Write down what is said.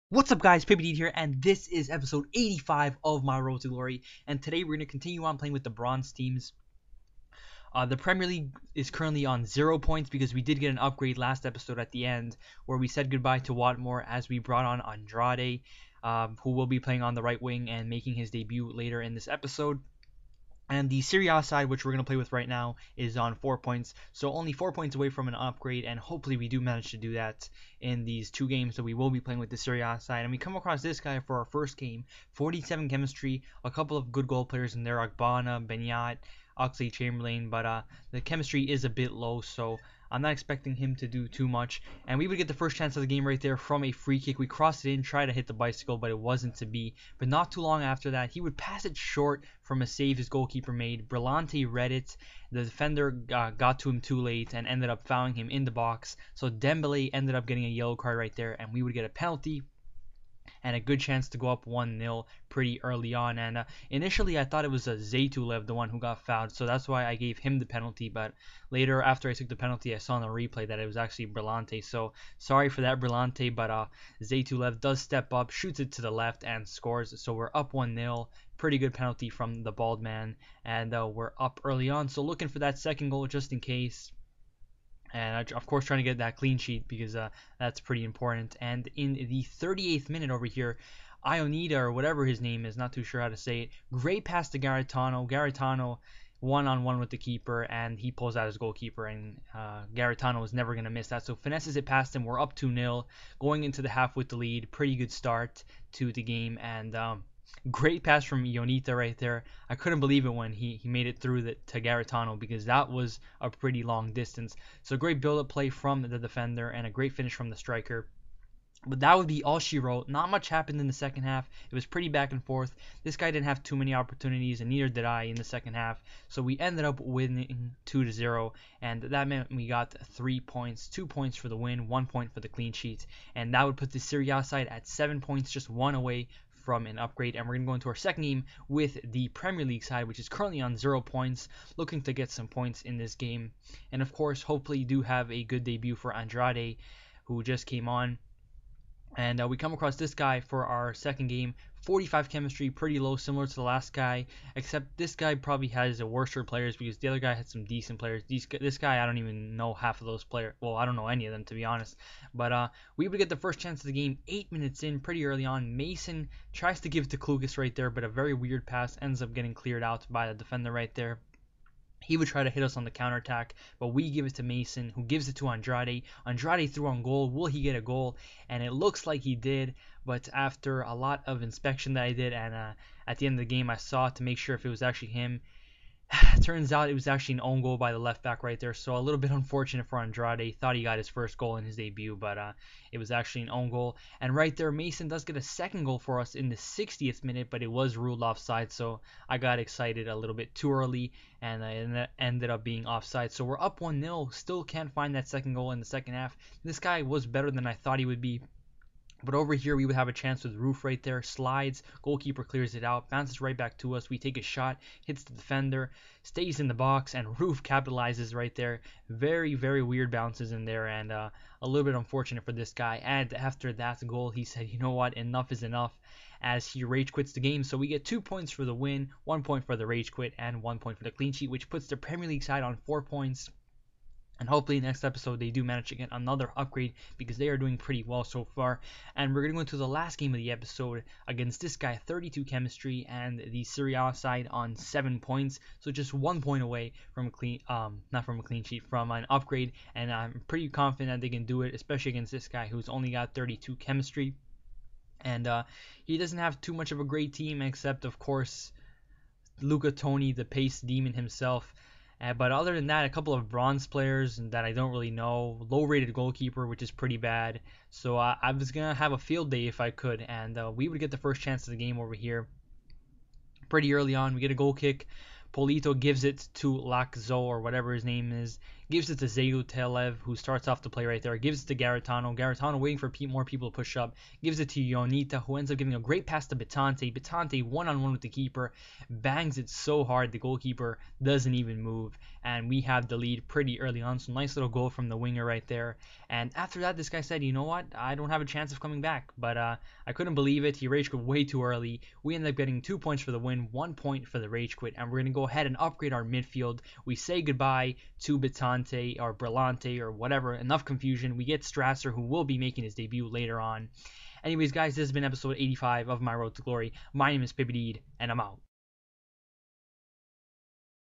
What's up, guys? Ep.85 here, and this is episode 85 of my Road to Glory. And today we're going to continue on playing with the bronze teams. The Premier League is currently on 0 points because we did get an upgrade last episode at the end where we said goodbye to Watmore as we brought on Andrade, who will be playing on the right wing and making his debut later in this episode. And the Serie A side, which we're going to play with right now, is on 4 points. So only 4 points away from an upgrade, and hopefully we do manage to do that in these 2 games that we will be playing with the Serie A side. And we come across this guy for our first game. 47 chemistry, a couple of good goal players in there, Agbana, Benyat, Oxlade-Chamberlain, but the chemistry is a bit low, so I'm not expecting him to do too much. And we would get the first chance of the game right there from a free kick. We crossed it in, tried to hit the bicycle, but it wasn't to be. But not too long after that, he would pass it short from a save his goalkeeper made. Brillante read it. The defender got to him too late and ended up fouling him in the box. So Dembele ended up getting a yellow card right there, and we would get a penalty and a good chance to go up 1-0 pretty early on. And initially I thought it was Zaytulev, the one who got fouled, so that's why I gave him the penalty. But later, after I took the penalty, I saw in the replay that it was actually Brillante. So sorry for that, Brillante, but Zaytulev does step up, shoots it to the left, and scores. So we're up 1-0. Pretty good penalty from the bald man, and we're up early on. So looking for that second goal just in case. And of course trying to get that clean sheet because that's pretty important. And in the 38th minute over here, Ionita, or whatever his name is, not too sure how to say it, great pass to Garitano. Garitano one-on-one with the keeper, and he pulls out his goalkeeper, and Garitano is never going to miss that. So finesses it past him. We're up 2-0, going into the half with the lead. Pretty good start to the game, and great pass from Ionita right there. I couldn't believe it when he made it through to Garitano because that was a pretty long distance. So great build-up play from the defender and a great finish from the striker. But that would be all she wrote. Not much happened in the second half. It was pretty back and forth. This guy didn't have too many opportunities, and neither did I in the second half. So we ended up winning 2-0, and that meant we got 3 points, 2 points for the win, 1 point for the clean sheet, and that would put the Serie A side at 7 points, just one away from an upgrade. And we're going to go into our second game with the Premier League side, which is currently on 0 points, looking to get some points in this game. And of course, hopefully do have a good debut for Andrade, who just came on. And we come across this guy for our second game. 45 chemistry, pretty low, similar to the last guy, except this guy probably has a worse players because the other guy had some decent players. This guy, I don't even know half of those players. Well, I don't know any of them, to be honest. But we would get the first chance of the game 8 minutes in, pretty early on. Mason tries to give it to Klugas right there, but a very weird pass ends up getting cleared out by the defender right there. He would try to hit us on the counterattack, but we give it to Mason, who gives it to Andrade. Andrade threw on goal. Will he get a goal? And it looks like he did, but after a lot of inspection that I did, and at the end of the game I saw to make sure if it was actually him, turns out it was actually an own goal by the left back right there. So a little bit unfortunate for Andrade. Thought he got his first goal in his debut, but it was actually an own goal. And right there, Mason does get a second goal for us in the 60th minute, but it was ruled offside. So I got excited a little bit too early, and it ended up being offside. So we're up 1-0. Still can't find that second goal in the second half. This guy was better than I thought he would be. But over here, we would have a chance with Roof right there. Slides, goalkeeper clears it out, bounces right back to us. We take a shot, hits the defender, stays in the box, and Roof capitalizes right there. Very, very weird bounces in there, and a little bit unfortunate for this guy. And after that goal, he said, you know what, enough is enough, as he rage quits the game. So we get 2 points for the win, 1 point for the rage quit, and 1 point for the clean sheet, which puts the Premier League side on 4 points. And hopefully next episode they do manage to get another upgrade because they are doing pretty well so far. And we're going to go into the last game of the episode against this guy, 32 chemistry, and the Serie A side on 7 points. So just 1 point away from a clean, not from a clean sheet, from an upgrade. And I'm pretty confident that they can do it, especially against this guy who's only got 32 chemistry. And he doesn't have too much of a great team except, of course, Luca Toni, the pace demon himself. But other than that, a couple of bronze players that I don't really know. Low-rated goalkeeper, which is pretty bad. So I was going to have a field day if I could. And we would get the first chance of the game over here. Pretty early on, we get a goal kick. Polito gives it to Lakzo, or whatever his name is. gives it to Zayutelev, who starts off the play right there, gives it to Garitano. Garitano waiting for more people to push up, gives it to Yonita, who ends up giving a great pass to Bitante. Bitante one-on-one with the keeper, bangs it so hard the goalkeeper doesn't even move, and we have the lead pretty early on. So nice little goal from the winger right there. And after that, this guy said, you know what, I don't have a chance of coming back. But I couldn't believe it. He rage quit way too early. We ended up getting 2 points for the win, 1 point for the rage quit, and we're going to go ahead and upgrade our midfield. We say goodbye to Bitante or Brillante or whatever. Enough confusion. We get Strasser, who will be making his debut later on. Anyways, guys, this has been episode 85 of My Road to Glory. My name is Pippedeed, and I'm out.